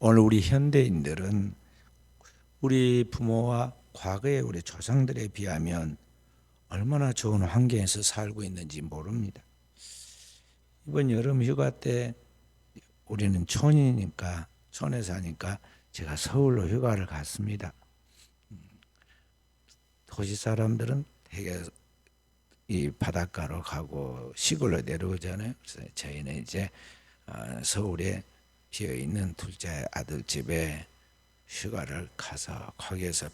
오늘 우리 현대인들은 우리 부모와 과거의 우리 조상들에 비하면 얼마나 좋은 환경에서 살고 있는지 모릅니다. 이번 여름 휴가 때 우리는 촌에 사니까 제가 서울로 휴가를 갔습니다. 도시 사람들은 되게 이 바닷가로 가고 시골로 내려오잖아요. 그래서 저희는 이제 서울에 비어 있는 둘째 아들 집에 휴가를 가서 거기에서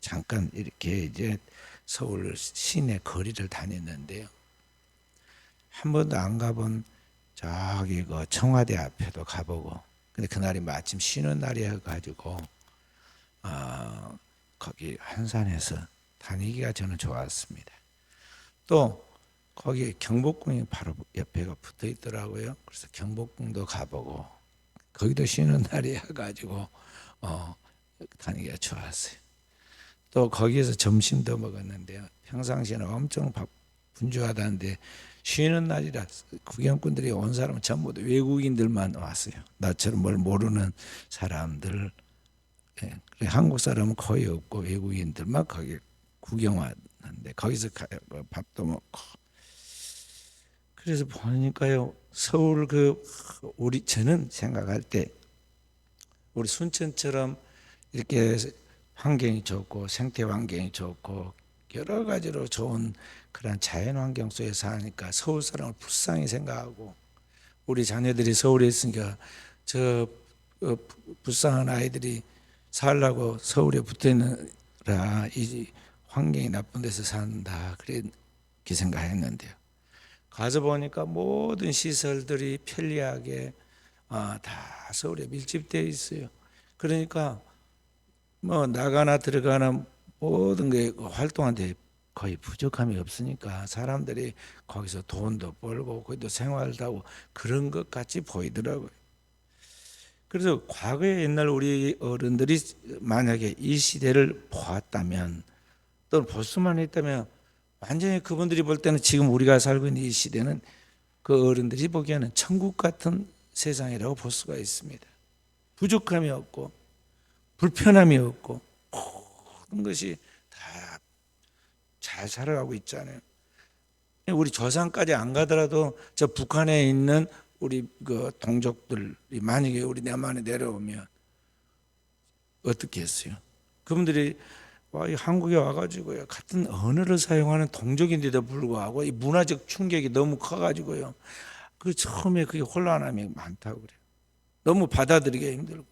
잠깐 이렇게 이제 서울 시내 거리를 다녔는데요. 한 번도 안 가본 저기 그 청와대 앞에도 가보고, 근데 그날이 마침 쉬는 날이어 가지고 거기 한산에서 다니기가 저는 좋았습니다. 또 거기 경복궁이 바로 옆에가 붙어 있더라고요. 그래서 경복궁도 가보고, 거기도 쉬는 날이어 가지고 다니기가 좋았어요. 또 거기에서 점심도 먹었는데요. 평상시에는 엄청 분주하다는데 쉬는 날이라 구경꾼들이 온 사람은 전부 다 외국인들만 왔어요. 나처럼 뭘 모르는 사람들, 한국 사람은 거의 없고 외국인들만 거기 구경 왔는데 거기서 밥도 먹고. 그래서 보니까요, 서울 저는 생각할 때 우리 순천처럼 이렇게 환경이 좋고 생태 환경이 좋고 여러 가지로 좋은 그런 자연 환경 속에 사니까 서울 사람을 불쌍히 생각하고, 우리 자녀들이 서울에 있으니까 저 불쌍한 아이들이 살라고 서울에 붙어 있느라 이 환경이 나쁜 데서 산다, 그렇게 생각했는데요. 가서 보니까 모든 시설들이 편리하게 다 서울에 밀집되어 있어요. 그러니까 뭐 나가나 들어가나 모든 게 활동하는데 거의 부족함이 없으니까 사람들이 거기서 돈도 벌고 거기도 생활도 하고 그런 것 같이 보이더라고요. 그래서 과거에 옛날 우리 어른들이 만약에 이 시대를 보았다면, 또는 볼 수만 있다면, 완전히 그분들이 볼 때는 지금 우리가 살고 있는 이 시대는 그 어른들이 보기에는 천국 같은 세상이라고 볼 수가 있습니다. 부족함이 없고 불편함이 없고 모든 것이 다 잘 살아가고 있잖아요. 우리 조상까지 안 가더라도 저 북한에 있는 우리 그 동족들이 만약에 우리 남한에 내려오면 어떻게 했어요? 그분들이 한국에 와가지고요, 같은 언어를 사용하는 동족인데도 불구하고 이 문화적 충격이 너무 커가지고요, 그 처음에 그게 혼란함이 많다고 그래요. 너무 받아들이기 힘들고.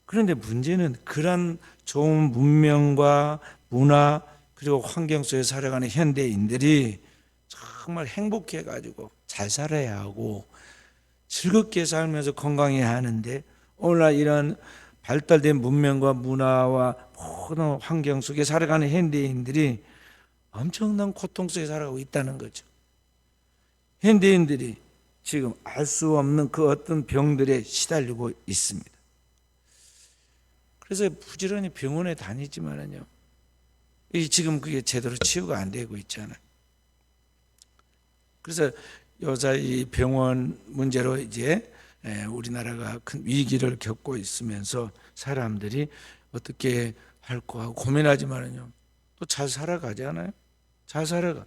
그런데 문제는 그런 좋은 문명과 문화 그리고 환경 속에 살아가는 현대인들이 정말 행복해가지고 잘 살아야 하고 즐겁게 살면서 건강해야 하는데, 오늘날 이런 발달된 문명과 문화와 모든 환경 속에 살아가는 현대인들이 엄청난 고통 속에 살아가고 있다는 거죠. 현대인들이 지금 알 수 없는 그 어떤 병들에 시달리고 있습니다. 그래서 부지런히 병원에 다니지만은요, 지금 그게 제대로 치유가 안 되고 있잖아요. 그래서 요새 이 병원 문제로 이제 우리나라가 큰 위기를 겪고 있으면서 사람들이 어떻게 할까 하고 고민하지만은요, 또 잘 살아가잖아요. 잘 살아가.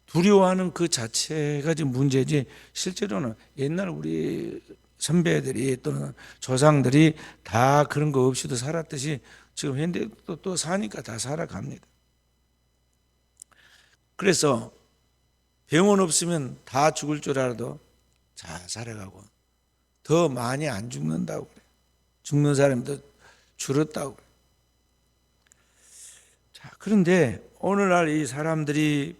두려워하는 그 자체가 지금 문제지, 실제로는 옛날 우리 선배들이 또는 조상들이 다 그런 거 없이도 살았듯이 지금 현대도 또 사니까 다 살아갑니다. 그래서 병원 없으면 다 죽을 줄 알아도 잘 살아가고 더 많이 안 죽는다고 그래요. 죽는 사람이 더 줄었다고 그래요. 자, 그런데 오늘날 이 사람들이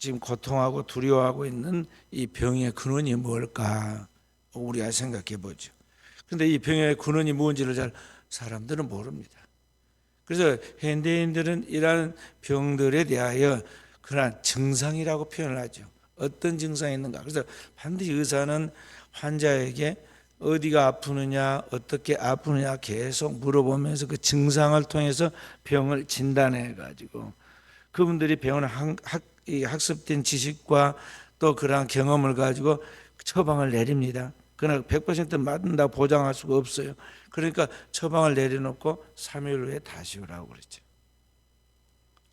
지금 고통하고 두려워하고 있는 이 병의 근원이 뭘까 우리가 생각해 보죠. 그런데 이 병의 근원이 뭔지를 잘 사람들은 모릅니다. 그래서 현대인들은 이러한 병들에 대하여 그러한 증상이라고 표현을 하죠. 어떤 증상이 있는가. 그래서 반드시 의사는 환자에게 어디가 아프느냐, 어떻게 아프느냐 계속 물어보면서 그 증상을 통해서 병을 진단해 가지고 그분들이 배운 학습된 지식과 또 그러한 경험을 가지고 처방을 내립니다. 그러나 100% 맞는다고 보장할 수가 없어요. 그러니까 처방을 내려놓고 3일 후에 다시 오라고 그랬죠.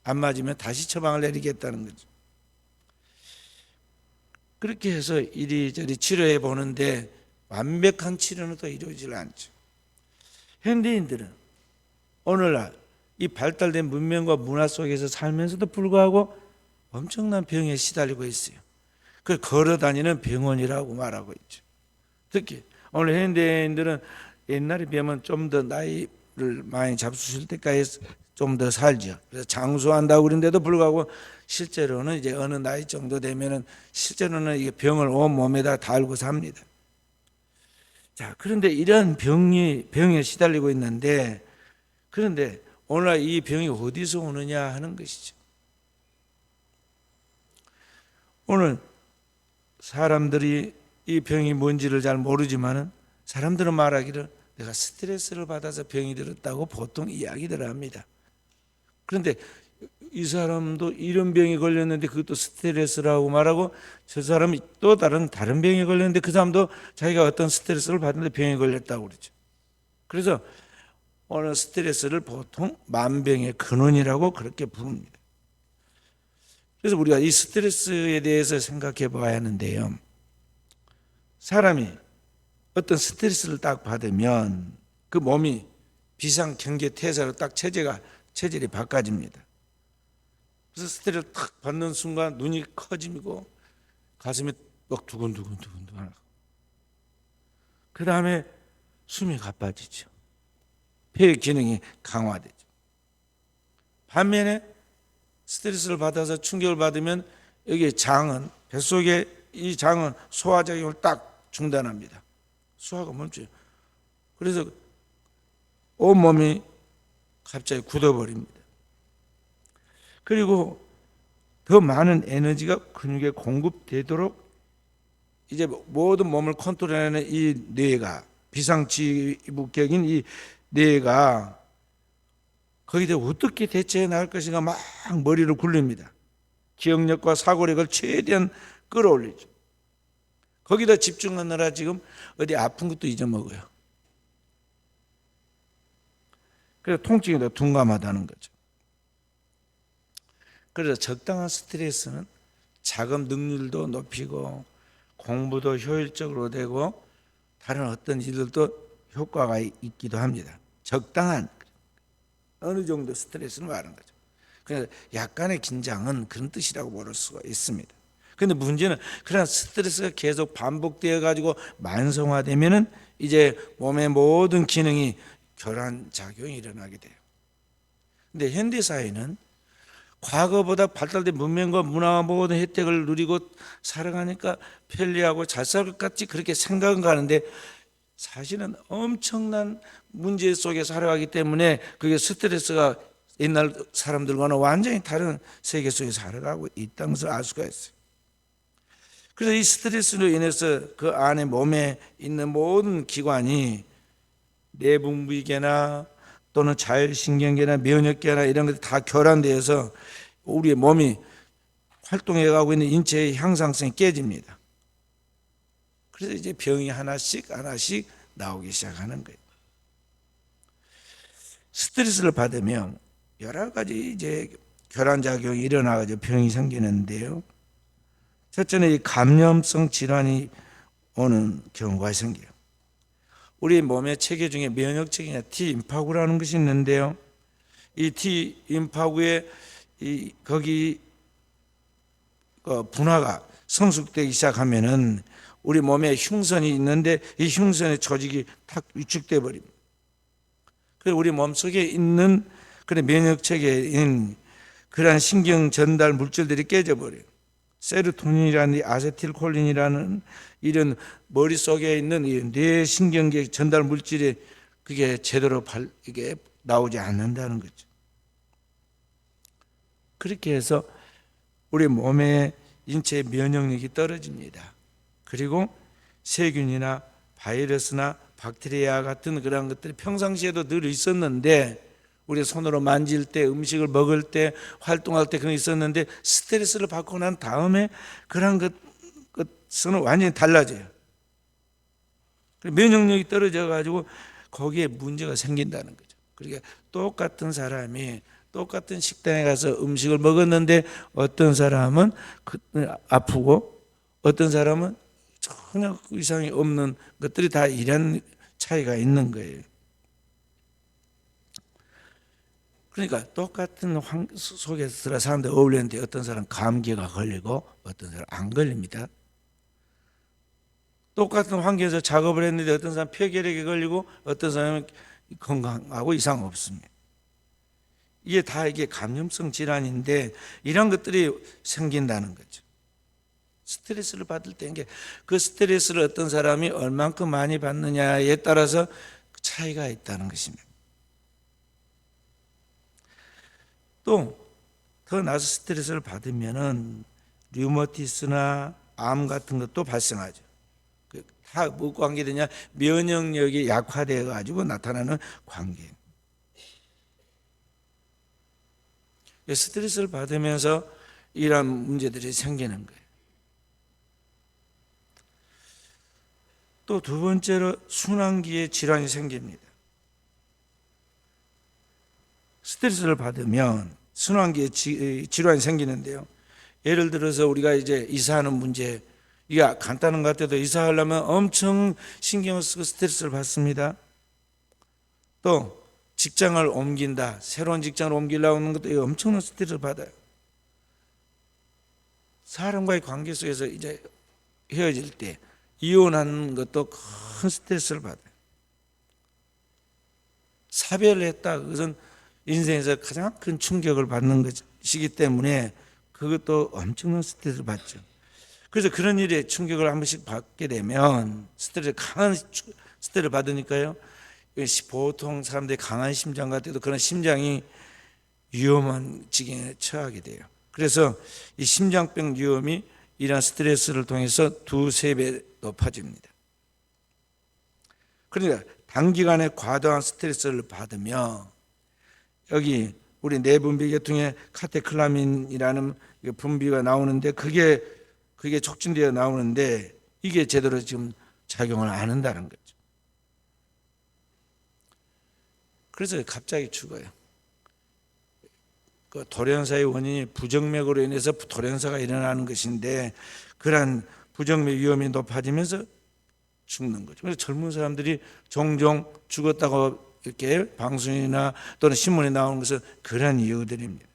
안 맞으면 다시 처방을 내리겠다는 거죠. 그렇게 해서 이리저리 치료해 보는데 완벽한 치료는 또 이루어지질 않죠. 현대인들은 오늘날 이 발달된 문명과 문화 속에서 살면서도 불구하고 엄청난 병에 시달리고 있어요. 그걸 걸어다니는 병원이라고 말하고 있죠. 특히 오늘 현대인들은 옛날에 비하면 좀 더 나이를 많이 잡수실 때까지 좀 더 살죠. 그래서 장수한다고 그런데도 불구하고 실제로는 이제 어느 나이 정도 되면은 실제로는 이게 병을 온 몸에다 달고 삽니다. 자, 그런데 이런 병에 시달리고 있는데, 그런데 오늘날 이 병이 어디서 오느냐 하는 것이죠. 오늘 사람들이 이 병이 뭔지를 잘 모르지만은 사람들은 말하기를 내가 스트레스를 받아서 병이 들었다고 보통 이야기들 합니다. 그런데 이 사람도 이런 병이 걸렸는데 그것도 스트레스라고 말하고, 저 사람이 또 다른 병이 걸렸는데 그 사람도 자기가 어떤 스트레스를 받는데 병이 걸렸다고 그러죠. 그래서 오늘 스트레스를 보통 만병의 근원이라고 그렇게 부릅니다. 그래서 우리가 이 스트레스에 대해서 생각해 봐야 하는데요. 사람이 어떤 스트레스를 딱 받으면 그 몸이 비상경계태세로 딱 체질이 바꿔집니다. 그래서 스트레스를 탁 받는 순간 눈이 커지고 가슴이 막 두근두근 하고, 그 다음에 숨이 가빠지죠. 폐 기능이 강화되죠. 반면에 스트레스를 받아서 충격을 받으면 여기 장은, 뱃속에 이 장은 소화작용을 딱 중단합니다. 소화가 멈춰요. 그래서 온몸이 갑자기 굳어버립니다. 그리고 더 많은 에너지가 근육에 공급되도록 이제 모든 몸을 컨트롤하는 이 뇌가, 비상지휘부격인 이 뇌가 거기에 어떻게 대처해 나갈 것인가 막 머리를 굴립니다. 기억력과 사고력을 최대한 끌어올리죠. 거기다 집중하느라 지금 어디 아픈 것도 잊어먹어요. 그래서 통증이 더 둔감하다는 거죠. 그래서 적당한 스트레스는 작업 능률도 높이고 공부도 효율적으로 되고 다른 어떤 일들도 효과가 있기도 합니다. 적당한 어느 정도 스트레스는 말하는 거죠. 그래서 약간의 긴장은 그런 뜻이라고 볼 수가 있습니다. 그런데 문제는 그런 스트레스가 계속 반복되어 가지고 만성화되면은 이제 몸의 모든 기능이 교란 작용이 일어나게 돼요. 근데 현대 사회는 과거보다 발달된 문명과 문화와 모든 혜택을 누리고 살아가니까 편리하고 잘 살 것 같이 그렇게 생각은 가는데, 사실은 엄청난 문제 속에 살아가기 때문에 그게 스트레스가 옛날 사람들과는 완전히 다른 세계 속에 살아가고 있다는 것을 알 수가 있어요. 그래서 이 스트레스로 인해서 그 안에 몸에 있는 모든 기관이 내분비계나 또는 자율신경계나 면역계나 이런 것들이 다 교란되어서 우리의 몸이 활동해가고 있는 인체의 향상성이 깨집니다. 그래서 이제 병이 하나씩 나오기 시작하는 거예요. 스트레스를 받으면 여러 가지 이제 교란작용이 일어나가지고 병이 생기는데요. 첫째는 이 감염성 질환이 오는 경우가 생겨요. 우리 몸의 체계 중에 면역체계나 T임파구라는 것이 있는데요. 이 T임파구에 거기 분화가 성숙되기 시작하면은 우리 몸에 흉선이 있는데 이 흉선의 조직이 탁 위축돼 버립니다. 그래서 우리 몸 속에 있는 그런 면역체계인 그러한 신경 전달 물질들이 깨져 버려요. 세로토닌이라는 아세틸콜린이라는 이런 머릿속에 있는 이 뇌신경계 전달 물질이 그게 제대로 이게 나오지 않는다는 거죠. 그렇게 해서 우리 몸의 인체의 면역력이 떨어집니다. 그리고 세균이나 바이러스나 박테리아 같은 그런 것들이 평상시에도 늘 있었는데, 우리 손으로 만질 때, 음식을 먹을 때, 활동할 때 그런 게 있었는데 스트레스를 받고 난 다음에 그런 것 완전히 달라져요. 면역력이 떨어져 가지고 거기에 문제가 생긴다는 거죠. 그러니까 똑같은 사람이 똑같은 식당에 가서 음식을 먹었는데 어떤 사람은 아프고 어떤 사람은 전혀 이상이 없는 것들이 다 이런 차이가 있는 거예요. 그러니까 똑같은 속에서 사람들 어울리는데 어떤 사람 감기가 걸리고 어떤 사람 안 걸립니다. 똑같은 환경에서 작업을 했는데 어떤 사람 폐결핵에 걸리고 어떤 사람은 건강하고 이상 없습니다. 이게 감염성 질환인데 이런 것들이 생긴다는 거죠. 스트레스를 받을 때 그 스트레스를 어떤 사람이 얼만큼 많이 받느냐에 따라서 차이가 있다는 것입니다. 또 더 나아서 스트레스를 받으면은 류머티스나 암 같은 것도 발생하죠. 다 뭐 관계되냐? 면역력이 약화되어 가지고 나타나는 관계. 스트레스를 받으면서 이런 문제들이 생기는 거예요. 또 두 번째로 순환기에 질환이 생깁니다. 스트레스를 받으면 순환기에 질환이 생기는데요. 예를 들어서 우리가 이제 이사하는 문제, 이게 간단한 것 같아도 이사하려면 엄청 신경을 쓰고 스트레스를 받습니다. 또 직장을 옮긴다, 새로운 직장을 옮기려고 하는 것도 엄청난 스트레스를 받아요. 사람과의 관계 속에서 이제 헤어질 때 이혼하는 것도 큰 스트레스를 받아요. 사별을 했다, 그것은 인생에서 가장 큰 충격을 받는 것이기 때문에 그것도 엄청난 스트레스를 받죠. 그래서 그런 일에 충격을 한 번씩 받게 되면 강한 스트레스를 받으니까요, 보통 사람들이 강한 심장 같아도 그런 심장이 위험한 지경에 처하게 돼요. 그래서 이 심장병 위험이 이러한 스트레스를 통해서 2~3배 높아집니다. 그러니까 단기간에 과도한 스트레스를 받으며 여기 우리 내분비 계통에 카테클라민이라는 분비가 나오는데 그게 촉진되어 나오는데 이게 제대로 지금 작용을 안 한다는 거죠. 그래서 갑자기 죽어요. 그 돌연사의 원인이 부정맥으로 인해서 돌연사가 일어나는 것인데 그러한 부정맥 위험이 높아지면서 죽는 거죠. 그래서 젊은 사람들이 종종 죽었다고 이렇게 방송이나 또는 신문에 나오는 것은 그런 이유들입니다.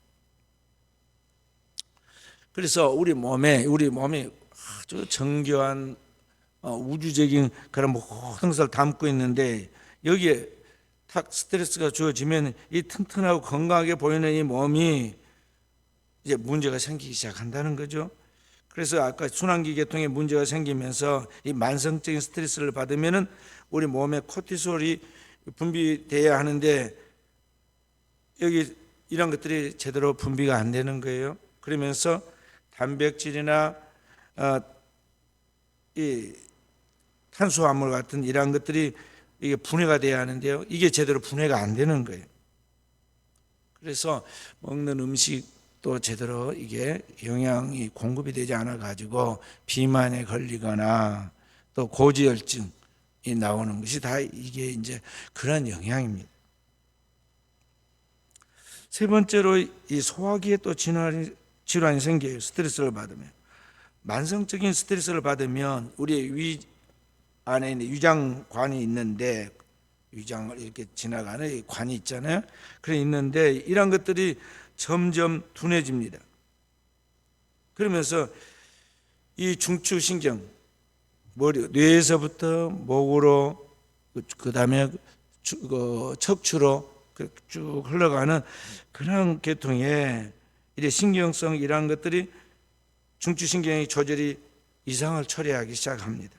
그래서 우리 몸이 아주 정교한 우주적인 그런 모든 것을 담고 있는데 여기에 탁 스트레스가 주어지면 이 튼튼하고 건강하게 보이는 이 몸이 이제 문제가 생기기 시작한다는 거죠. 그래서 아까 순환기 계통에 문제가 생기면서 이 만성적인 스트레스를 받으면은 우리 몸에 코티솔이 분비돼야 하는데 여기 이런 것들이 제대로 분비가 안 되는 거예요. 그러면서 단백질이나 이 탄수화물 같은 이러한 것들이 이게 분해가 돼야 하는데요. 이게 제대로 분해가 안 되는 거예요. 그래서 먹는 음식도 제대로 이게 영양이 공급이 되지 않아 가지고 비만에 걸리거나 또 고지혈증이 나오는 것이 다 이게 이제 그런 영향입니다. 세 번째로 이 소화기에 또 질환이 생겨요. 스트레스를 받으면. 만성적인 스트레스를 받으면 우리의 위 안에 있는 위장관이 있는데 위장을 이렇게 지나가는 관이 있잖아요. 그래 있는데 이런 것들이 점점 둔해집니다. 그러면서 이 중추신경, 뇌에서부터 목으로 그다음에 척추로 쭉 흘러가는 그런 계통에 이제 신경성 이런 것들이 중추신경의 조절이 이상을 초래하기 시작합니다.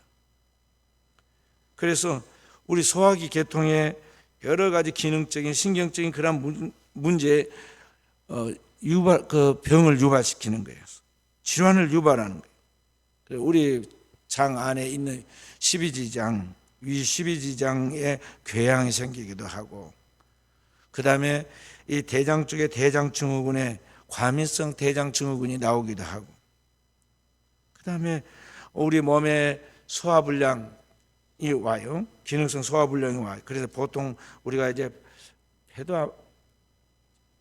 그래서 우리 소화기 계통에 여러 가지 기능적인 신경적인 그런 문제 병을 유발시키는 거예요. 질환을 유발하는 거예요. 우리 장 안에 있는 십이지장, 위 십이지장에 궤양이 생기기도 하고, 그 다음에 이 대장 쪽에 대장증후군에 과민성 대장증후군이 나오기도 하고, 그 다음에 우리 몸에 소화불량이 와요. 기능성 소화불량이 와요. 그래서 보통 우리가 이제 배도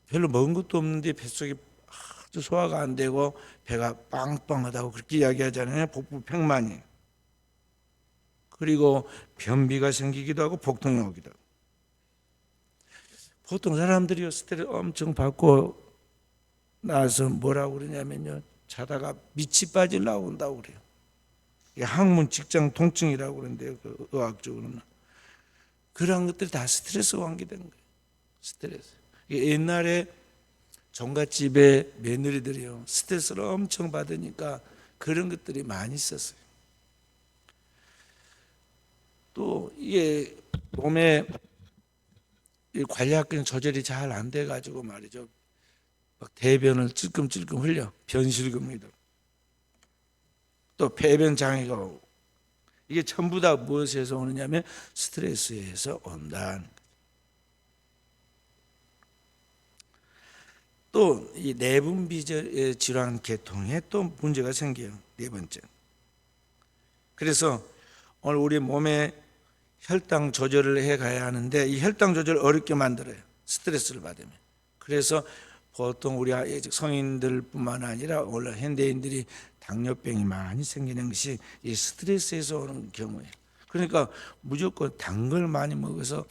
별로 먹은 것도 없는데 뱃속이 아주 소화가 안 되고 배가 빵빵하다고 그렇게 이야기하잖아요. 복부 팽만이. 그리고 변비가 생기기도 하고 복통이 오기도 하고. 보통 사람들이 스트레스 엄청 받고 나서 뭐라고 그러냐면요, 자다가 밑이 빠지려고 한다고 그래요. 이게 항문 직장 통증이라고 그러는데요, 그 의학적으로는. 그런 것들이 다 스트레스 관계된 거예요. 스트레스. 옛날에 종갓집에 며느리들이요, 스트레스를 엄청 받으니까 그런 것들이 많이 있었어요. 또 이게 몸에 관략근 조절이 잘 안 돼가지고 말이죠, 막 대변을 찔끔찔끔 흘려, 변실금이다. 또 배변 장애가 오고. 이게 전부 다 무엇에서 오느냐면 스트레스에서 온다. 또 이 내분비 질환 계통에 또 문제가 생겨요. 네 번째. 그래서 오늘 우리 몸에 혈당 조절을 해 가야 하는데 이 혈당 조절을 어렵게 만들어요. 스트레스를 받으면. 그래서 보통 우리 성인들뿐만 아니라 원래 현대인들이 당뇨병이 많이 생기는 것이 이 스트레스에서 오는 경우예요. 그러니까 무조건 단 걸 많이 먹어서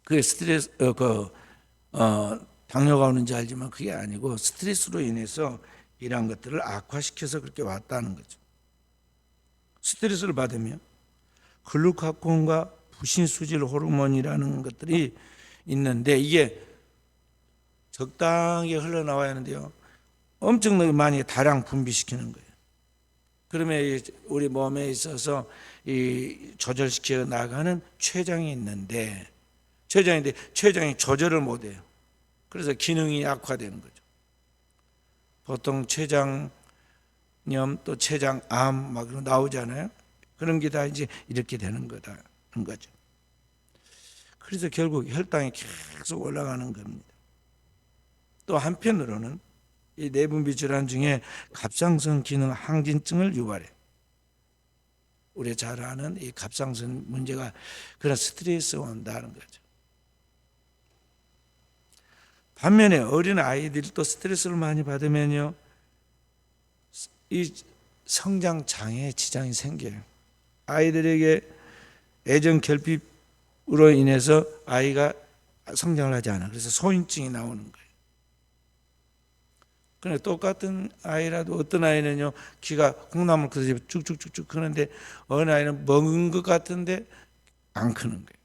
그 스트레스 당뇨가 오는지 알지만 그게 아니고 스트레스로 인해서 이러한 것들을 악화시켜서 그렇게 왔다는 거죠. 스트레스를 받으면 글루카곤과 부신수질 호르몬이라는 것들이 있는데 이게 적당히 흘러나와야 하는데요, 엄청나게 많이 다량 분비시키는 거예요. 그러면 우리 몸에 있어서 이 조절시켜 나가는 췌장이 있는데 췌장이 조절을 못해요. 그래서 기능이 악화되는 거죠. 보통 췌장염 또 췌장암 막 나오잖아요. 그런 게 다 이제 이렇게 되는 거다는 거죠. 그래서 결국 혈당이 계속 올라가는 겁니다. 또 한편으로는 이 내분비 질환 중에 갑상선 기능 항진증을 유발해. 우리 잘 아는 이 갑상선 문제가 그런 스트레스가 온다는 거죠. 반면에 어린 아이들이 또 스트레스를 많이 받으면요, 이 성장 장애에 지장이 생겨요. 아이들에게 애정 결핍으로 인해서 아이가 성장을 하지 않아. 그래서 소인증이 나오는 거예요. 그런데 똑같은 아이라도 어떤 아이는요, 키가 콩나물 크듯이 쭉쭉쭉쭉 크는데 어느 아이는 먹은 것 같은데 안 크는 거예요.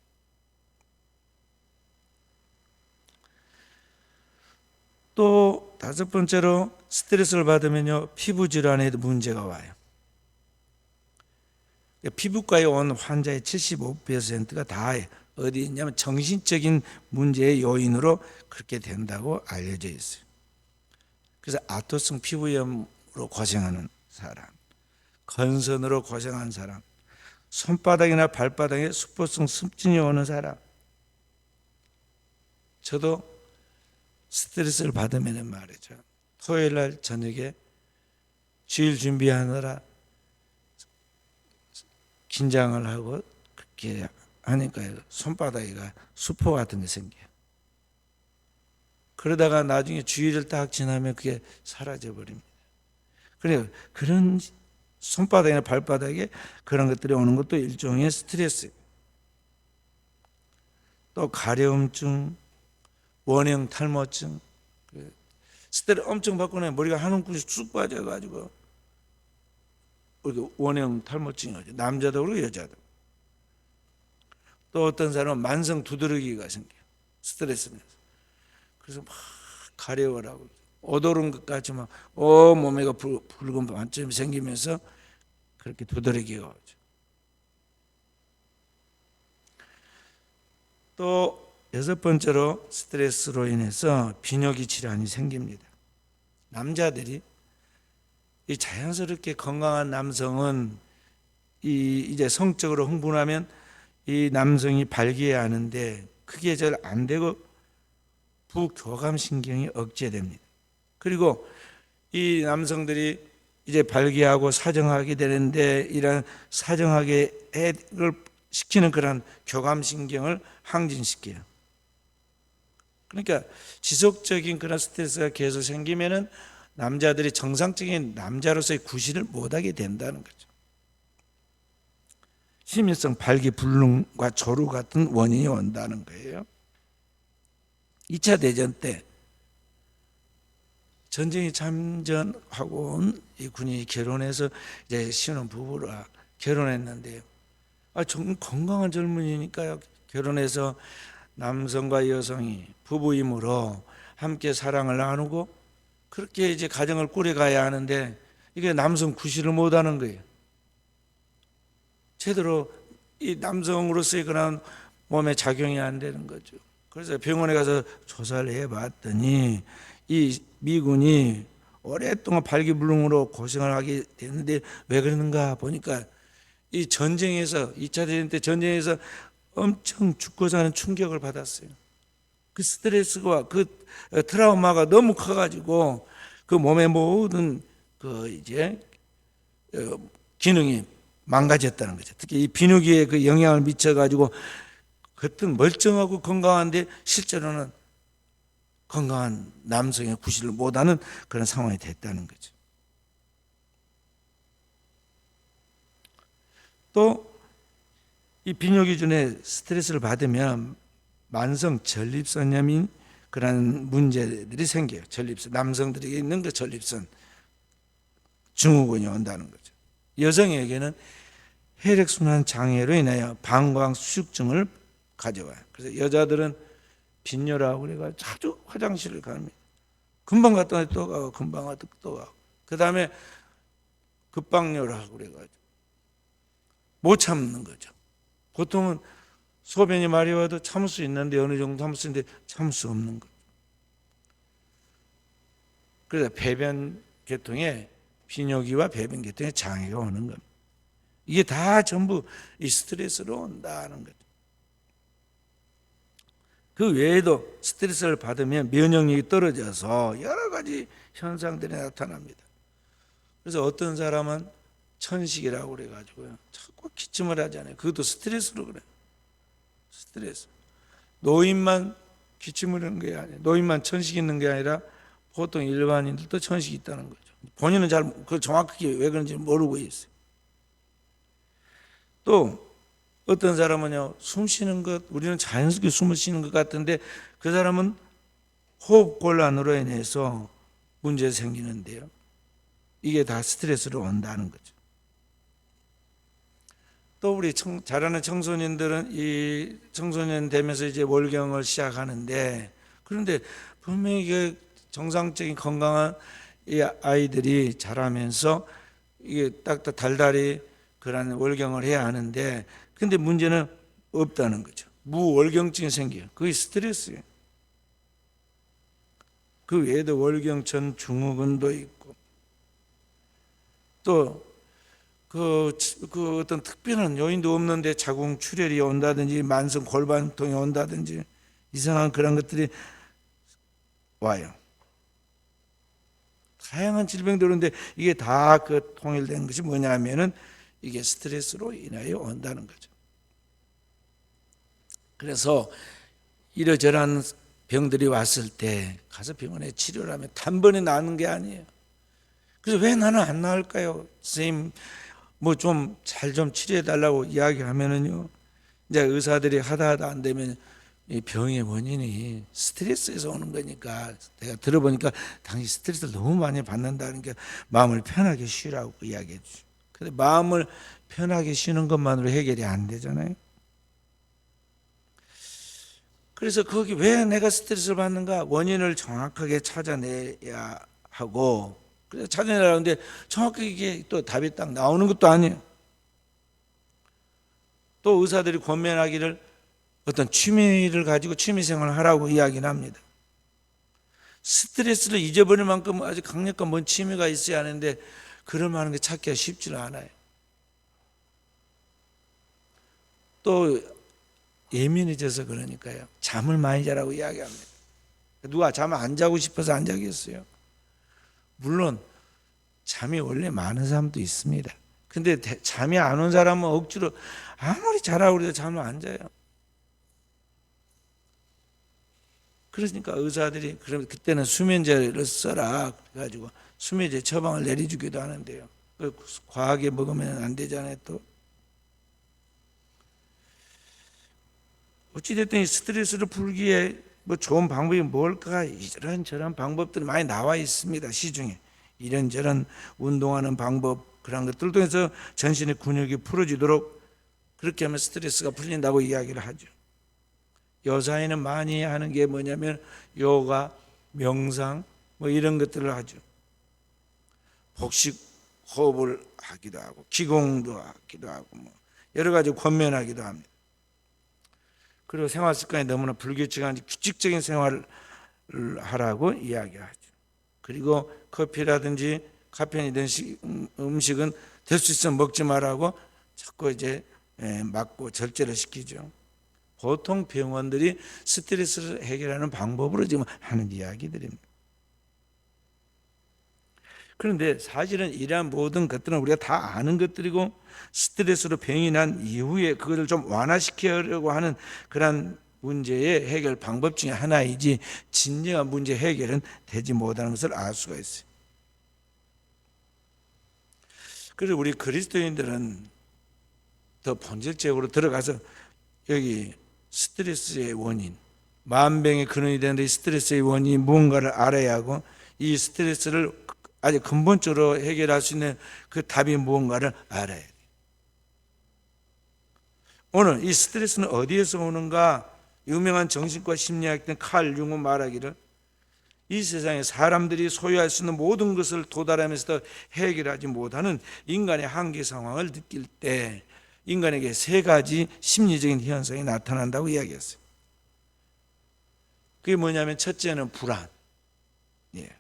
또 다섯 번째로 스트레스를 받으면요, 피부 질환에 문제가 와요. 피부과에 온 환자의 75%가 다 어디 있냐면 정신적인 문제의 요인으로 그렇게 된다고 알려져 있어요. 그래서 아토성 피부염으로 고생하는 사람, 건선으로 고생하는 사람, 손바닥이나 발바닥에 수포성 습진이 오는 사람. 저도 스트레스를 받으면 말이죠, 토요일 날 저녁에 주일 준비하느라 긴장을 하고 그렇게 하니까 손바닥에가 수포 같은 게 생겨요. 그러다가 나중에 주일을 딱 지나면 그게 사라져 버립니다. 그래요. 그런 손바닥이나 발바닥에 그런 것들이 오는 것도 일종의 스트레스. 또 가려움증, 원형 탈모증, 스트레스 엄청 받고 나면 머리가 한 움큼씩 쑥 빠져가지고 원형 탈모증이 오죠. 남자도 그렇고 여자도. 또 어떤 사람은 만성 두드러기가 생겨요. 스트레스면서. 그래서 막 가려워라고 오도른 것 같이 막 몸에가 붉은 반점이 생기면서 그렇게 두드러기가 오죠. 또 여섯 번째로 스트레스로 인해서 비뇨기 질환이 생깁니다. 남자들이 이 자연스럽게 건강한 남성은 이제 성적으로 흥분하면 이 남성이 발기해야 하는데 그게 잘 안 되고 부교감신경이 억제됩니다. 그리고 이 남성들이 이제 발기하고 사정하게 되는데, 이런 사정하게 를 시키는 그런 교감신경을 항진시켜요. 그러니까 지속적인 그런 스트레스가 계속 생기면은 남자들이 정상적인 남자로서의 구실을 못하게 된다는 거죠. 심리성 발기불능과 조루 같은 원인이 온다는 거예요. 2차 대전 때 전쟁에 참전하고 온 이 군인이 결혼해서 이제 신혼 부부라 결혼했는데요. 좀 건강한 젊은이니까요. 결혼해서 남성과 여성이 부부이므로 함께 사랑을 나누고 그렇게 이제 가정을 꾸려가야 하는데, 이게 남성 구실을 못하는 거예요. 제대로 이 남성으로서의 그런 몸에 작용이 안 되는 거죠. 그래서 병원에 가서 조사를 해봤더니 이 미군이 오랫동안 발기불능으로 고생을 하게 됐는데 왜 그러는가 보니까 이 전쟁에서 2차 대전 때 전쟁에서 엄청 죽고 사는 충격을 받았어요. 그 스트레스와 그 트라우마가 너무 커가지고 그 몸의 모든 그 이제 기능이 망가졌다는 거죠. 특히 이 비뇨기에 그 영향을 미쳐가지고 겉은 멀쩡하고 건강한데 실제로는 건강한 남성의 구실을 못하는 그런 상황이 됐다는 거죠. 또 이 비뇨기준에 스트레스를 받으면 만성 전립선염인 그런 문제들이 생겨요. 전립선, 남성들에게 있는 그 전립선 증후군이 온다는 거죠. 여성에게는 혈액순환 장애로 인하여 방광 수축증을 가져와요. 그래서 여자들은 빈뇨라고 그래가 자주 화장실을 갑니다. 금방 갔다 또 가고 금방 갔다 또 가고. 그 다음에 급박뇨라고 그래가지고 못 참는 거죠. 보통은 소변이 마려워도 참을 수 있는데, 어느 정도 참을 수 있는데 참을 수 없는 거죠. 그래서 배변 계통에 비뇨기와 배변 계통에 장애가 오는 겁니다. 이게 다 전부 이 스트레스로 온다는 거죠. 그 외에도 스트레스를 받으면 면역력이 떨어져서 여러 가지 현상들이 나타납니다. 그래서 어떤 사람은 천식이라고 그래가지고요, 자꾸 기침을 하잖아요. 그것도 스트레스로 그래요. 스트레스. 노인만 기침을 하는 게 아니에요. 노인만 천식이 있는 게 아니라 보통 일반인들도 천식이 있다는 거죠. 본인은 잘 그 정확하게 왜 그런지 모르고 있어요. 또 어떤 사람은요, 숨 쉬는 것, 우리는 자연스럽게 숨을 쉬는 것 같은데 그 사람은 호흡 곤란으로 인해서 문제 생기는데요. 이게 다 스트레스로 온다는 거죠. 또 우리 잘하는 청소년들은 이 청소년 되면서 이제 월경을 시작하는데, 그런데 분명히 정상적인 건강한 이 아이들이 자라면서 이게 딱딱 달달이 그런 월경을 해야 하는데, 근데 문제는 없다는 거죠. 무월경증이 생겨요. 그게 스트레스예요. 그 외에도 월경 전 증후군도 있고, 또 그 어떤 특별한 요인도 없는데 자궁 출혈이 온다든지 만성 골반통이 온다든지 이상한 그런 것들이 와요. 다양한 질병들이 오는데 이게 다 그 통일된 것이 뭐냐면은 이게 스트레스로 인하여 온다는 거죠. 그래서 이러저러한 병들이 왔을 때 가서 병원에 치료를 하면 단번에 나는 게 아니에요. 그래서 왜 나는 안 나을까요? 선생님 뭐 좀 잘 좀 치료해 달라고 이야기하면은요, 이제 의사들이 하다 안 되면 이 병의 원인이 스트레스에서 오는 거니까, 내가 들어보니까 당신 스트레스를 너무 많이 받는다는 게 마음을 편하게 쉬라고 이야기해 주죠. 근데 마음을 편하게 쉬는 것만으로 해결이 안 되잖아요. 그래서 거기 왜 내가 스트레스를 받는가 원인을 정확하게 찾아내야 하고, 그래서 찾아내라는데 정확하게 이게 또 답이 딱 나오는 것도 아니에요. 또 의사들이 권면하기를 어떤 취미를 가지고 취미생활을 하라고 이야기를 합니다. 스트레스를 잊어버릴 만큼 아주 강력한 뭔 취미가 있어야 하는데 그럴 만한 게 찾기가 쉽지는 않아요. 또 예민해져서 그러니까요, 잠을 많이 자라고 이야기합니다. 누가 잠을 안 자고 싶어서 안 자겠어요? 물론 잠이 원래 많은 사람도 있습니다. 근데 잠이 안 온 사람은 억지로 아무리 잘하고 그래도 잠을 안 자요. 그러니까 의사들이 그러면 그때는 수면제를 써라 그래가지고 수면제 처방을 내려주기도 하는데요. 과하게 먹으면 안 되잖아요. 또 어찌됐든 스트레스를 풀기에 뭐 좋은 방법이 뭘까? 이런저런 방법들이 많이 나와 있습니다. 시중에 이런저런 운동하는 방법 그런 것들 통해서 전신의 근육이 풀어지도록 그렇게 하면 스트레스가 풀린다고 이야기를 하죠. 여사에는 많이 하는 게 뭐냐면 요가, 명상 뭐 이런 것들을 하죠. 복식 호흡을 하기도 하고 기공도 하기도 하고 뭐 여러 가지 권면하기도 합니다. 그리고 생활 습관이 너무나 불규칙한 규칙적인 생활을 하라고 이야기하죠. 그리고 커피라든지 카페인이 든 음식은 될 수 있으면 먹지 말라고 자꾸 이제 막고 절제를 시키죠. 보통 병원들이 스트레스를 해결하는 방법으로 지금 하는 이야기들입니다. 그런데 사실은 이러한 모든 것들은 우리가 다 아는 것들이고 스트레스로 병이 난 이후에 그것을 좀 완화시키려고 하는 그런 문제의 해결 방법 중에 하나이지 진정한 문제 해결은 되지 못하는 것을 알 수가 있어요. 그래서 우리 그리스도인들은 더 본질적으로 들어가서 여기 스트레스의 원인, 만병의 근원이 되는 스트레스의 원인이 무언가를 알아야 하고 이 스트레스를 아주 근본적으로 해결할 수 있는 그 답이 무언가를 알아야 돼요. 오늘 이 스트레스는 어디에서 오는가? 유명한 정신과 심리학자 칼 융은 말하기를 이 세상에 사람들이 소유할 수 있는 모든 것을 도달하면서도 해결하지 못하는 인간의 한계 상황을 느낄 때 인간에게 세 가지 심리적인 현상이 나타난다고 이야기했어요. 그게 뭐냐면 첫째는 불안. 예.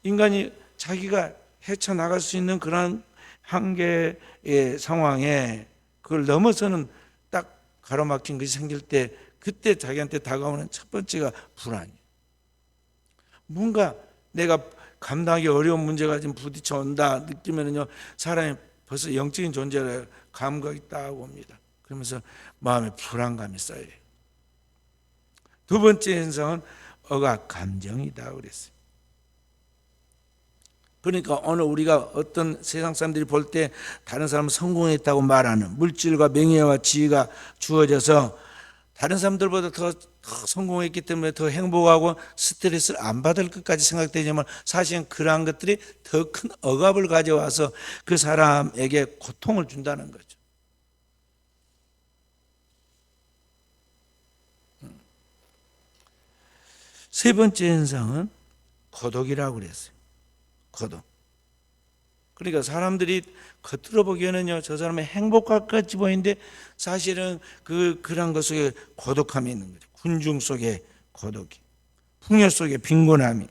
인간이 자기가 헤쳐나갈 수 있는 그런 한계의 상황에 그걸 넘어서는 딱 가로막힌 것이 생길 때 그때 자기한테 다가오는 첫 번째가 불안이에요. 뭔가 내가 감당하기 어려운 문제가 지금 부딪혀 온다 느끼면은요 사람이 벌써 영적인 존재라 감각이 딱 옵니다. 그러면서 마음에 불안감이 쌓여요. 두 번째 현상은 억압 감정이다 그랬어요. 그러니까 오늘 우리가 어떤 세상 사람들이 볼 때 다른 사람은 성공했다고 말하는 물질과 명예와 지위가 주어져서 다른 사람들보다 더 성공했기 때문에 더 행복하고 스트레스를 안 받을 것까지 생각되지만 사실은 그러한 것들이 더 큰 억압을 가져와서 그 사람에게 고통을 준다는 거죠. 세 번째 현상은 고독이라고 그랬어요. 고독. 그러니까 사람들이 겉으로 보기에는요, 저 사람은 행복할 것 같이 보이는데 사실은 그런 것 속에 고독함이 있는 거죠. 군중 속에 고독이, 풍요 속에 빈곤함이.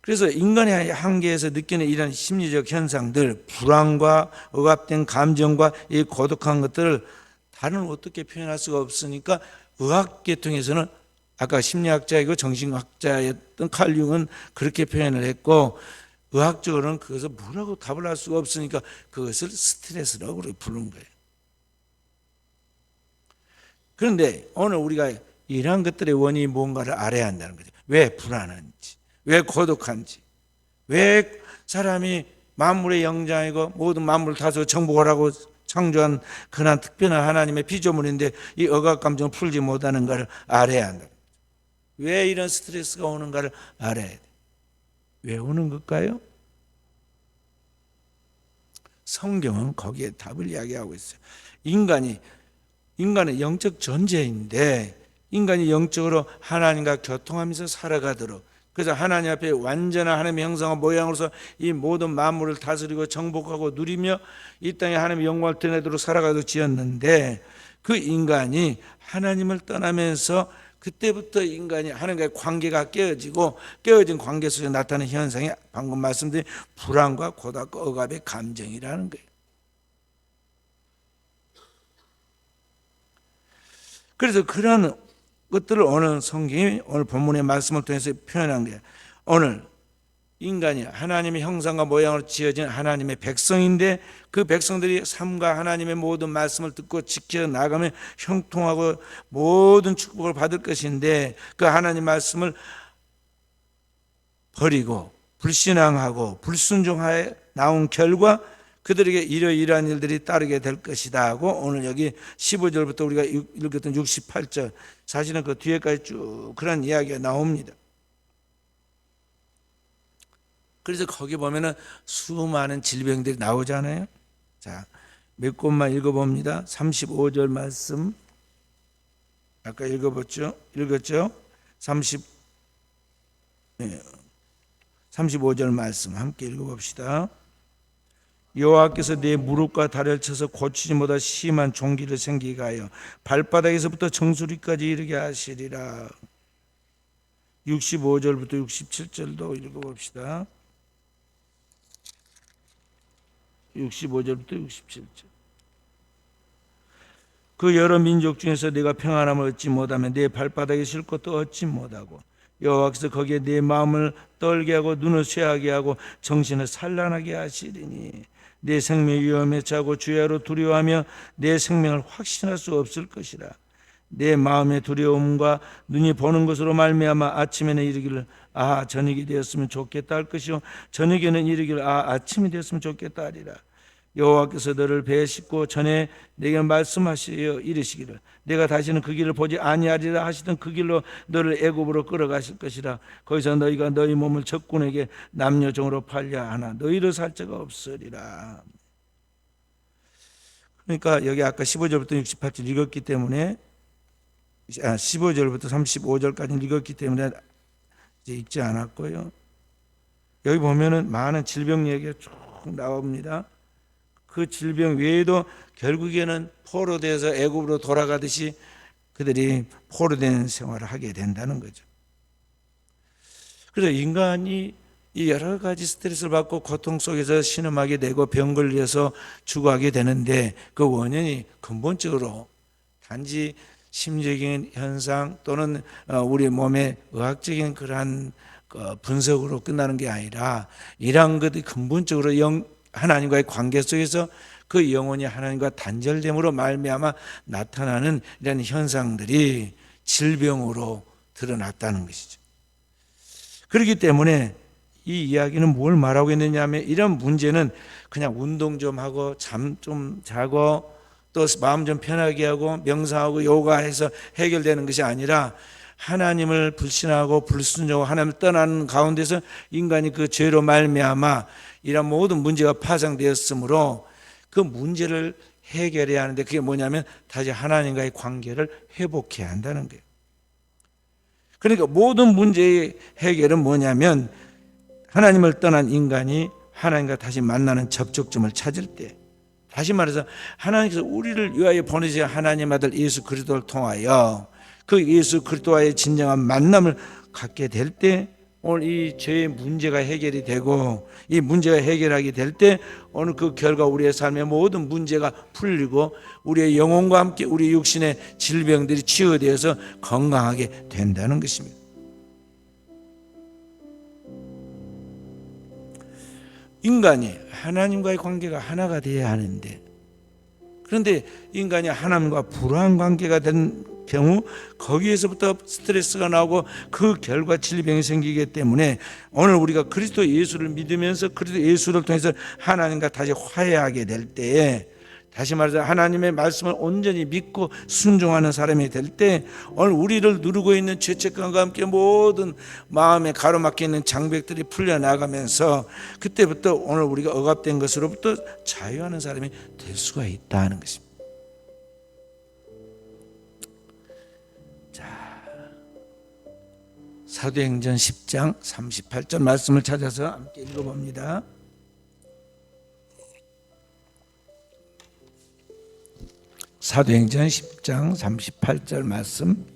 그래서 인간의 한계에서 느끼는 이런 심리적 현상들, 불안과 억압된 감정과 이 고독한 것들을 다른 어떻게 표현할 수가 없으니까 의학 계통에서는 아까 심리학자이고 정신학자였던 칼 융은 그렇게 표현을 했고 의학적으로는 그것을 뭐라고 답을 할 수가 없으니까 그것을 스트레스라고 부르는 거예요. 그런데 오늘 우리가 이러한 것들의 원인이 뭔가를 알아야 한다는 거죠. 왜 불안한지, 왜 고독한지, 왜 사람이 만물의 영장이고 모든 만물을 다스려 정복하라고 창조한 그런 특별한 하나님의 피조물인데 이 억압 감정을 풀지 못하는 것을 알아야 한다. 왜 이런 스트레스가 오는가를 알아야 돼. 왜 오는 걸까요? 성경은 거기에 답을 이야기하고 있어요. 인간은 영적 존재인데 인간이 영적으로 하나님과 교통하면서 살아가도록 그래서 하나님 앞에 완전한 하나님의 형상과 모양으로서 이 모든 만물을 다스리고 정복하고 누리며 이 땅에 하나님의 영광을 드러내도록 살아가도록 지었는데 그 인간이 하나님을 떠나면서 그때부터 인간이 하나님과의 관계가 깨어지고 깨어진 관계 속에 나타나는 현상이 방금 말씀드린 불안과 고독과 억압의 감정이라는 거예요. 그래서 그런 것들을 오늘 성경이 오늘 본문의 말씀을 통해서 표현한 거예요. 오늘 인간이 하나님의 형상과 모양으로 지어진 하나님의 백성인데 그 백성들이 삶과 하나님의 모든 말씀을 듣고 지켜나가면 형통하고 모든 축복을 받을 것인데 그 하나님 말씀을 버리고 불신앙하고 불순종하여 나온 결과 그들에게 이러이러한 일들이 따르게 될 것이다 하고 오늘 여기 15절부터 우리가 읽었던 68절 사실은 그 뒤에까지 쭉 그런 이야기가 나옵니다. 그래서 거기 보면은 수많은 질병들이 나오잖아요. 자, 몇 곳만 읽어봅니다. 35절 말씀 아까 읽었죠? 35절 말씀 함께 읽어봅시다. 여호와께서 내 무릎과 다리를 쳐서 고치지 못할 심한 종기를 생기게 하여 발바닥에서부터 정수리까지 이르게 하시리라. 65절부터 67절도 읽어봅시다. 65절부터 67절. 그 여러 민족 중에서 네가 평안함을 얻지 못하면 네 발바닥에 쉴 것도 얻지 못하고 여호와께서 거기에 네 마음을 떨게 하고 눈을 쇠하게 하고 정신을 산란하게 하시리니 내 생명이 위험에 처하고 주야로 두려워하며 내 생명을 확신할 수 없을 것이라. 내 마음의 두려움과 눈이 보는 것으로 말미암아 아침에는 이르기를 아 저녁이 되었으면 좋겠다 할 것이요 저녁에는 이르기를 아 아침이 되었으면 좋겠다 하리라. 여호와께서 너를 배에 싣고 전에 내게 말씀하시어 이르시기를 내가 다시는 그 길을 보지 아니하리라 하시던 그 길로 너를 애굽으로 끌어가실 것이라. 거기서 너희가 너희 몸을 적군에게 남녀종으로 팔려 하나 너희를 살 자가 없으리라. 그러니까 여기 아까 15절부터 68절 읽었기 때문에 15절부터 35절까지 읽었기 때문에 이제 읽지 않았고요. 여기 보면은 많은 질병 얘기가 쭉 나옵니다. 그 질병 외에도 결국에는 포로돼서 애굽으로 돌아가듯이 그들이 포로된 생활을 하게 된다는 거죠. 그래서 인간이 이 여러 가지 스트레스를 받고 고통 속에서 신음하게 되고 병 걸려서 죽어가게 되는데 그 원인이 근본적으로 단지 심리적인 현상 또는 우리 몸의 의학적인 그러한 분석으로 끝나는 게 아니라 이러한 것이 근본적으로 하나님과의 관계 속에서 그 영혼이 하나님과 단절됨으로 말미암아 나타나는 이런 현상들이 질병으로 드러났다는 것이죠. 그렇기 때문에 이 이야기는 뭘 말하고 있느냐 하면 이런 문제는 그냥 운동 좀 하고 잠 좀 자고 또 마음 좀 편하게 하고 명상하고 요가해서 해결되는 것이 아니라 하나님을 불신하고 불순종하고 하나님을 떠나는 가운데서 인간이 그 죄로 말미암아 이런 모든 문제가 파생되었으므로 그 문제를 해결해야 하는데 그게 뭐냐면 다시 하나님과의 관계를 회복해야 한다는 거예요. 그러니까 모든 문제의 해결은 뭐냐면 하나님을 떠난 인간이 하나님과 다시 만나는 접촉점을 찾을 때, 다시 말해서 하나님께서 우리를 위하여 보내신 하나님 아들 예수 그리스도를 통하여 그 예수 그리스도와의 진정한 만남을 갖게 될 때 오늘 이 죄의 문제가 해결이 되고 이 문제가 해결하게 될 때 오늘 그 결과 우리의 삶의 모든 문제가 풀리고 우리의 영혼과 함께 우리 육신의 질병들이 치유되어서 건강하게 된다는 것입니다. 인간이 하나님과의 관계가 하나가 되어야 하는데 그런데 인간이 하나님과 불화한 관계가 된 경우 거기에서부터 스트레스가 나오고 그 결과 질병이 생기기 때문에 오늘 우리가 그리스도 예수를 믿으면서 그리스도 예수를 통해서 하나님과 다시 화해하게 될 때에 다시 말해서 하나님의 말씀을 온전히 믿고 순종하는 사람이 될 때 오늘 우리를 누르고 있는 죄책감과 함께 모든 마음에 가로막혀 있는 장벽들이 풀려나가면서 그때부터 오늘 우리가 억압된 것으로부터 자유하는 사람이 될 수가 있다는 것입니다. 사도행전 10장 38절 말씀을 찾아서 함께 읽어봅니다. 사도행전 10장 38절 말씀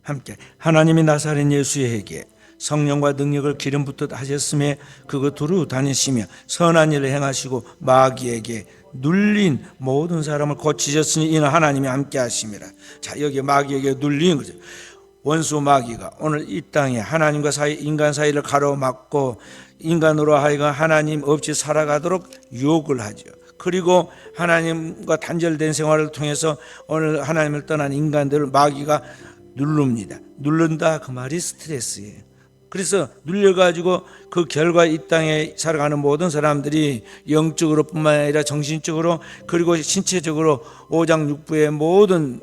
함께 하나님이 나사렛 예수에게 성령과 능력을 기름 붓듯 하셨음에 그가 두루 다니시며 선한 일을 행하시고 마귀에게 눌린 모든 사람을 고치셨으니 이는 하나님이 함께 하심이라. 자, 여기 마귀에게 눌린 거죠. 원수 마귀가 오늘 이 땅에 하나님과 인간 사이를 가로막고 인간으로 하여금 하나님 없이 살아가도록 유혹을 하죠. 그리고 하나님과 단절된 생활을 통해서 오늘 하나님을 떠난 인간들을 마귀가 누릅니다. 누른다 그 말이 스트레스예요. 그래서 눌려가지고 그 결과 이 땅에 살아가는 모든 사람들이 영적으로 뿐만 아니라 정신적으로 그리고 신체적으로 오장육부의 모든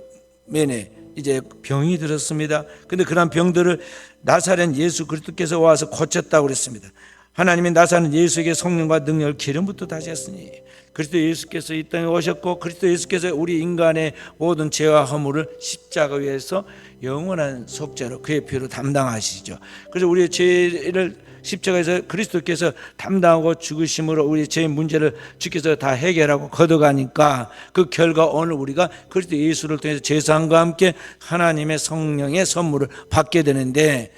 면에 이제 병이 들었습니다. 근데 그런 병들을 나사렛 예수 그리스도께서 와서 고쳤다고 그랬습니다. 하나님의 나사렛 예수에게 성령과 능력을 기름부터 다셨으니 그리스도 예수께서 이 땅에 오셨고 그리스도 예수께서 우리 인간의 모든 죄와 허물을 십자가 위에서 영원한 속죄로 그의 피로 담당하시죠. 그래서 우리의 죄를 십자가에서 그리스도께서 담당하고 죽으심으로 우리 죄의 문제를 주께서 다 해결하고 걷어가니까 그 결과 오늘 우리가 그리스도 예수를 통해서 제사함과 함께 하나님의 성령의 선물을 받게 되는데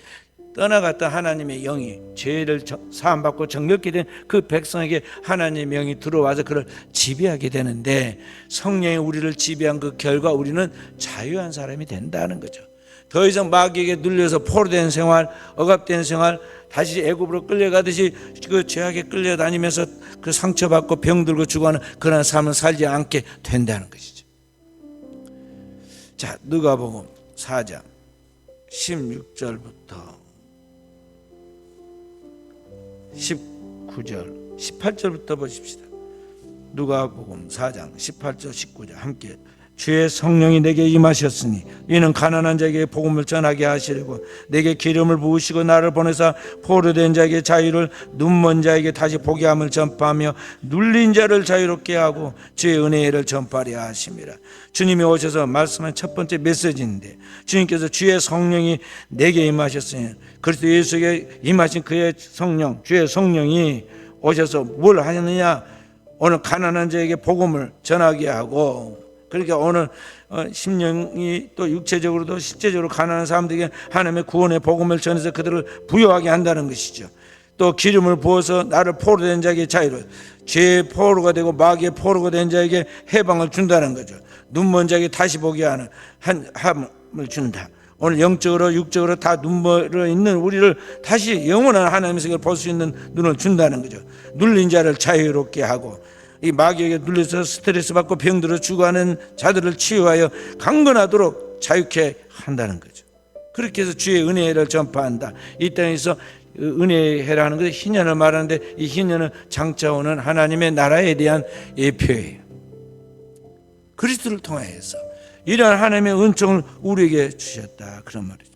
떠나갔던 하나님의 영이 죄를 사함받고 정결케 된 그 백성에게 하나님의 영이 들어와서 그를 지배하게 되는데 성령이 우리를 지배한 그 결과 우리는 자유한 사람이 된다는 거죠. 더 이상 마귀에게 눌려서 포로된 생활, 억압된 생활, 다시 애굽으로 끌려가듯이 그 죄악에 끌려다니면서 그 상처받고 병들고 죽어가는 그런 삶을 살지 않게 된다는 것이죠. 자, 누가복음 4장 16절부터 19절 18절부터 보십시다. 누가복음 4장 18절 19절 함께 주의 성령이 내게 임하셨으니 이는 가난한 자에게 복음을 전하게 하시려고 내게 기름을 부으시고 나를 보내사 포로된 자에게 자유를 눈먼 자에게 다시 보게 함을 전파하며 눌린 자를 자유롭게 하고 주의 은혜를 전파하려 하심이라. 주님이 오셔서 말씀한 첫 번째 메시지인데 주님께서 주의 성령이 내게 임하셨으니 그리스도 예수에게 임하신 그의 성령 주의 성령이 오셔서 뭘 하셨느냐? 오늘 가난한 자에게 복음을 전하게 하고 그러니까 오늘 심령이 또 육체적으로도 실제적으로 가난한 사람들에게 하나님의 구원의 복음을 전해서 그들을 부여하게 한다는 것이죠. 또 기름을 부어서 나를 포로된 자에게 자유를 죄의 포로가 되고 마귀의 포로가 된 자에게 해방을 준다는 거죠. 눈먼 자에게 다시 보게 하는 함을 준다. 오늘 영적으로 육적으로 다 눈멀어 있는 우리를 다시 영원한 하나님의 세계를 볼 수 있는 눈을 준다는 거죠. 눌린 자를 자유롭게 하고 이 마귀에게 눌려서 스트레스 받고 병들어 죽어가는 자들을 치유하여 강건하도록 자유케 한다는 거죠. 그렇게 해서 주의 은혜를 전파한다. 이 땅에서 은혜라는 것은 희년을 말하는데 이 희년은 장차 오는 하나님의 나라에 대한 예표예요. 그리스도를 통해서 이러한 하나님의 은총을 우리에게 주셨다 그런 말이죠.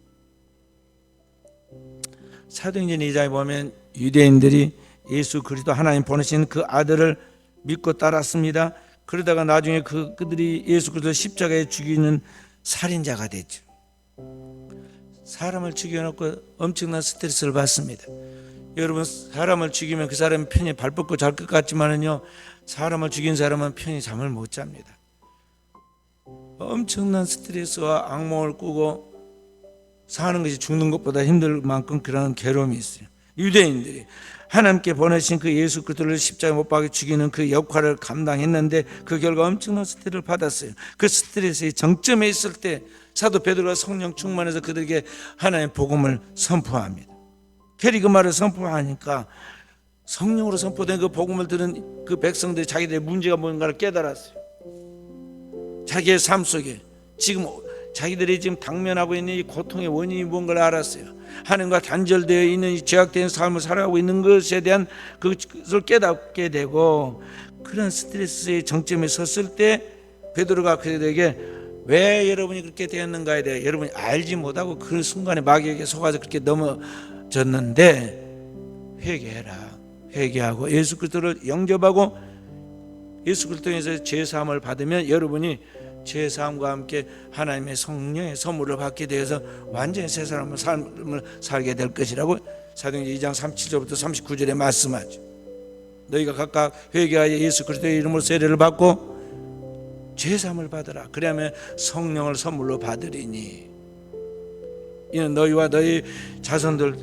사도행전 2장에 보면 유대인들이 예수 그리스도 하나님 보내신 그 아들을 믿고 따랐습니다. 그러다가 나중에 그들이 예수 그리스도 십자가에 죽이는 살인자가 됐죠. 사람을 죽여놓고 엄청난 스트레스를 받습니다. 여러분 사람을 죽이면 그 사람이 편히 발 뻗고 잘 것 같지만은요 사람을 죽인 사람은 편히 잠을 못 잡니다. 엄청난 스트레스와 악몽을 꾸고 사는 것이 죽는 것보다 힘들 만큼 그런 괴로움이 있어요. 유대인들이 하나님께 보내신 그 예수 그리스도를 십자가에 못 박아 죽이는 그 역할을 감당했는데 그 결과 엄청난 스트레스를 받았어요. 그 스트레스의 정점에 있을 때 사도 베드로가 성령 충만해서 그들에게 하나님의 복음을 선포합니다. 캐리 그 말을 선포하니까 성령으로 선포된 그 복음을 들은 그 백성들이 자기들의 문제가 뭔가를 깨달았어요. 자기의 삶 속에 지금 자기들이 지금 당면하고 있는 이 고통의 원인이 뭔가를 알았어요. 하나님과 단절되어 있는 이 죄악된 삶을 살아가고 있는 것에 대한 그것을 깨닫게 되고 그런 스트레스의 정점에 섰을 때 베드로가 그들에게 왜 여러분이 그렇게 되었는가에 대해 여러분이 알지 못하고 그 순간에 마귀에게 속아서 그렇게 넘어졌는데 회개해라. 회개하고 예수 그리스도를 영접하고 예수 그리스도를 통해서 죄사함을 받으면 여러분이 죄사함과 함께 하나님의 성령의 선물을 받게 되어서 완전히 새 사람의 삶을 살게 될 것이라고 사도행전 2장 37절부터 39절에 말씀하죠. 너희가 각각 회개하여 예수 그리스도의 이름으로 세례를 받고 죄사함을 받으라. 그러면 성령을 선물로 받으리니 이는 너희와 너희 자손들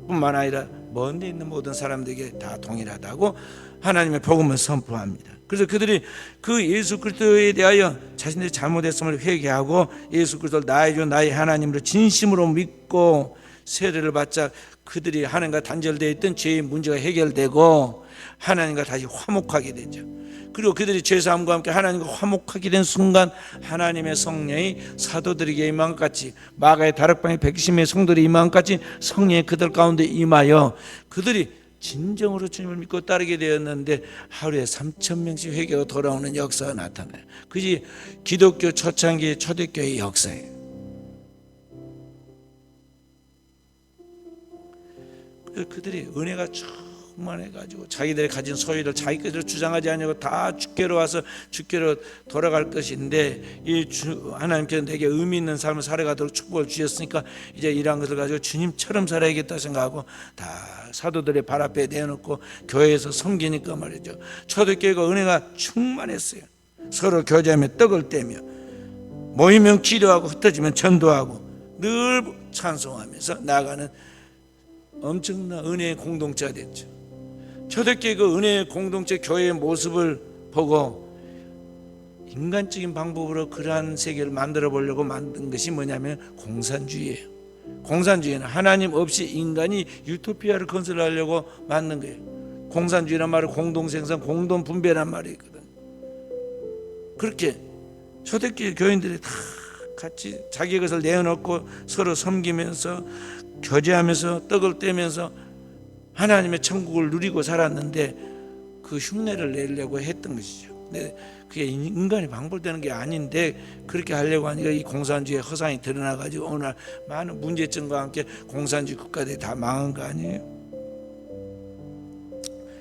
뿐만 아니라 먼 데 있는 모든 사람들에게 다 동일하다고 하나님의 복음을 선포합니다. 그래서 그들이 그 예수 그리스도에 대하여 자신들의 잘못했음을 회개하고 예수 그리스도를 나의 주 나의 하나님으로 진심으로 믿고 세례를 받자 그들이 하나님과 단절되어 있던 죄의 문제가 해결되고 하나님과 다시 화목하게 되죠. 그리고 그들이 죄사함과 함께 하나님과 화목하게 된 순간 하나님의 성령이 사도들에게 임한 것 같이 마가의 다락방에 120명의 성도들이 임한 것 같이 성령이 그들 가운데 임하여 그들이 진정으로 주님을 믿고 따르게 되었는데 하루에 3,000명씩 회개가 돌아오는 역사가 나타나요. 그것이 기독교 초창기 초대교회의 역사예요. 그들이 은혜가 충만해가지고 자기들이 가진 소유를 자기 것으로 주장하지 않고 다 주께로 와서 주께로 돌아갈 것인데 이 하나님께서 내게 의미 있는 삶을 살아가도록 축복을 주셨으니까 이제 이러한 것을 가지고 주님처럼 살아야겠다 생각하고 다 사도들의 발 앞에 내놓고 교회에서 섬기니까 말이죠. 초대교회가 은혜가 충만했어요. 서로 교제하며 떡을 떼며 모이면 기도하고 흩어지면 전도하고 늘 찬송하면서 나아가는 엄청난 은혜의 공동체가 됐죠. 초대교회 그 은혜의 공동체 교회의 모습을 보고 인간적인 방법으로 그러한 세계를 만들어 보려고 만든 것이 뭐냐면 공산주의예요. 공산주의는 하나님 없이 인간이 유토피아를 건설하려고 만든 거예요. 공산주의란 말은 공동생산, 공동분배란 말이 있거든. 그렇게 초대교회 교인들이 다 같이 자기 것을 내어놓고 서로 섬기면서 교제하면서 떡을 떼면서 하나님의 천국을 누리고 살았는데 그 흉내를 내려고 했던 것이죠. 근데 그게 인간이 방불되는 게 아닌데 그렇게 하려고 하니까 이 공산주의의 허상이 드러나가지고 오늘 많은 문제점과 함께 공산주의 국가들이 다 망한 거 아니에요?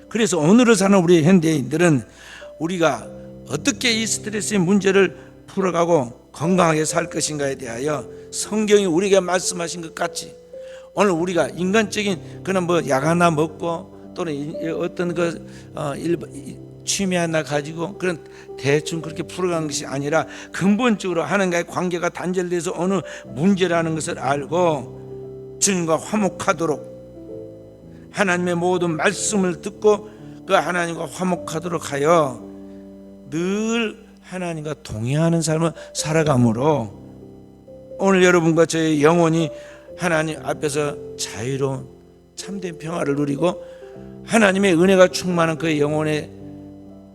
그래서 오늘을 사는 우리 현대인들은 우리가 어떻게 이 스트레스의 문제를 풀어가고 건강하게 살 것인가에 대하여 성경이 우리에게 말씀하신 것 같이 오늘 우리가 인간적인 그런 약 하나 먹고 또는 어떤 취미 하나 가지고 그런 대충 그렇게 풀어간 것이 아니라 근본적으로 하나님과의 관계가 단절돼서 어느 문제라는 것을 알고 주님과 화목하도록 하나님의 모든 말씀을 듣고 그 하나님과 화목하도록 하여 늘 하나님과 동의하는 삶을 살아감으로 오늘 여러분과 저의 영혼이 하나님 앞에서 자유로운 참된 평화를 누리고 하나님의 은혜가 충만한 그 영혼에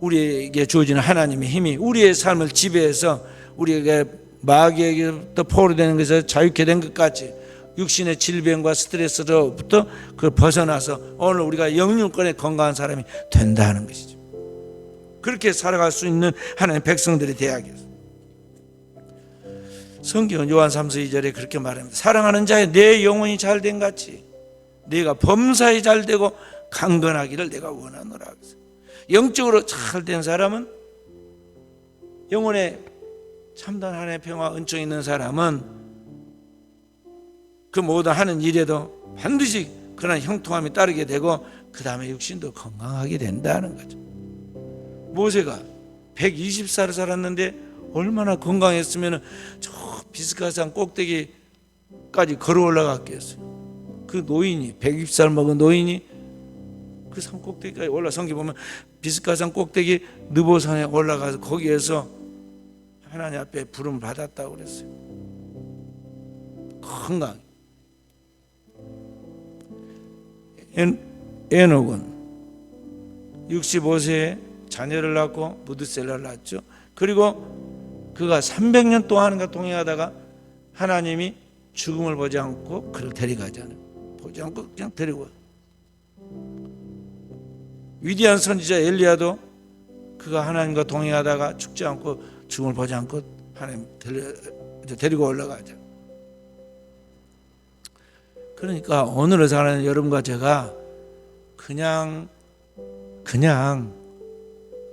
우리에게 주어지는 하나님의 힘이 우리의 삶을 지배해서 우리에게 마귀에게부터 포로되는 것에서 자유케 된 것 같이 육신의 질병과 스트레스로부터 그 벗어나서 오늘 우리가 영육간의 건강한 사람이 된다는 것이죠. 그렇게 살아갈 수 있는 하나님의 백성들이 되어야겠어요. 성경은 요한 3서 2절에 그렇게 말합니다. 사랑하는 자의 내 영혼이 잘된 같이 네가 범사에 잘되고 강건하기를 내가 원하노라. 영적으로 잘된 사람은 영혼에 참된 하나님의 평화 은총이 있는 사람은 그 모든 하는 일에도 반드시 그런 형통함이 따르게 되고 그 다음에 육신도 건강하게 된다는 거죠. 모세가 120살을 살았는데 얼마나 건강했으면 저 비스가산 꼭대기까지 걸어 올라갔겠어요. 그 노인이 120살 먹은 노인이 그 산 꼭대기까지 올라 성경 보면 비스가산 꼭대기 느보산에 올라가서 거기에서 하나님 앞에 부름을 받았다고 그랬어요. 건강. 에녹은 65세에 자녀를 낳고 무드셀라를 낳았죠. 그리고 그가 300년 동안인가 동행하다가 하나님이 죽음을 보지 않고 그를 데려가잖아요. 보지 않고 그냥 데리고. 위대한 선지자 엘리야도 그가 하나님과 동행하다가 죽지 않고 죽음을 보지 않고 하나님 데리고 올라가죠. 그러니까 오늘을 사는 여러분과 제가 그냥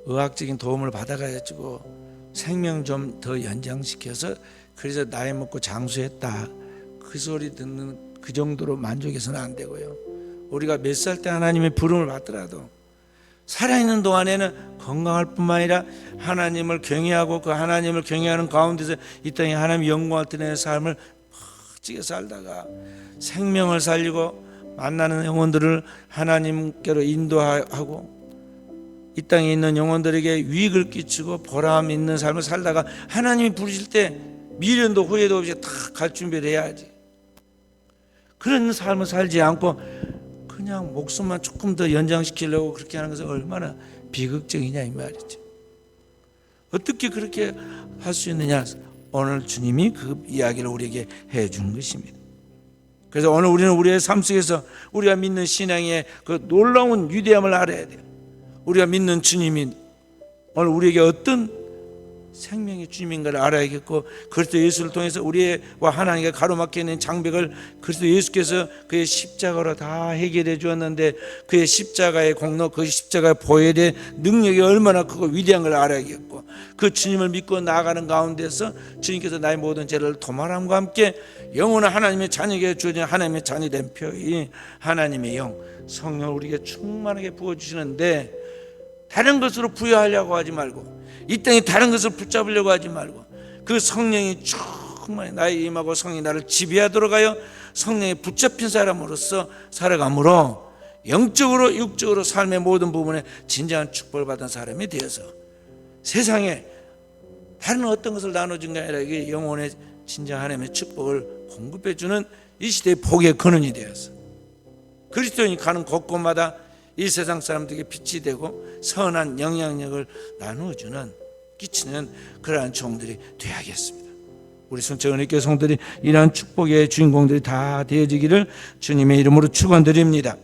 의학적인 도움을 받아가지고 생명 좀 더 연장시켜서 그래서 나이 먹고 장수했다 그 소리 듣는 그 정도로 만족해서는 안 되고요. 우리가 몇 살 때 하나님의 부름을 받더라도 살아있는 동안에는 건강할 뿐만 아니라 하나님을 경외하고 그 하나님을 경외하는 가운데서 이 땅에 하나님 영광을 드리는 삶을 멋지게 살다가 생명을 살리고 만나는 영혼들을 하나님께로 인도하고 이 땅에 있는 영혼들에게 유익을 끼치고 보람 있는 삶을 살다가 하나님이 부르실 때 미련도 후회도 없이 다 갈 준비를 해야지. 그런 삶을 살지 않고 그냥 목숨만 조금 더 연장시키려고 그렇게 하는 것은 얼마나 비극적이냐 이 말이죠. 어떻게 그렇게 할 수 있느냐. 오늘 주님이 그 이야기를 우리에게 해준 것입니다. 그래서 오늘 우리는 우리의 삶 속에서 우리가 믿는 신앙의 그 놀라운 위대함을 알아야 돼요. 우리가 믿는 주님이 오늘 우리에게 어떤 생명의 주님인가를 알아야겠고, 그리스도 예수를 통해서 우리와 하나님과 가로막혀 있는 장벽을 그리스도 예수께서 그의 십자가로 다 해결해 주었는데, 그의 십자가의 공로, 그 십자가의 보혈의 능력이 얼마나 크고 위대한 걸 알아야겠고, 그 주님을 믿고 나아가는 가운데서 주님께서 나의 모든 죄를 도말함과 함께 영원한 하나님의 자녀에게 주어진 하나님의 자녀된 표의 하나님의 영 성령을 우리에게 충만하게 부어주시는데, 다른 것으로 부여하려고 하지 말고, 이 땅에 다른 것을 붙잡으려고 하지 말고, 그 성령이 충만히 나에 임하고 성령이 나를 지배하도록 하여 성령에 붙잡힌 사람으로서 살아감으로 영적으로 육적으로 삶의 모든 부분에 진정한 축복을 받은 사람이 되어서 세상에 다른 어떤 것을 나눠준 게 아니라 이게 영혼의 진정 하나님의 축복을 공급해주는 이 시대의 복의 근원이 되어서 그리스도인이 가는 곳곳마다 이 세상 사람들에게 빛이 되고 선한 영향력을 나누어주는, 끼치는 그러한 종들이 되어야겠습니다. 우리 순천은혜교회 성도들이 이러한 축복의 주인공들이 다 되어지기를 주님의 이름으로 축원드립니다.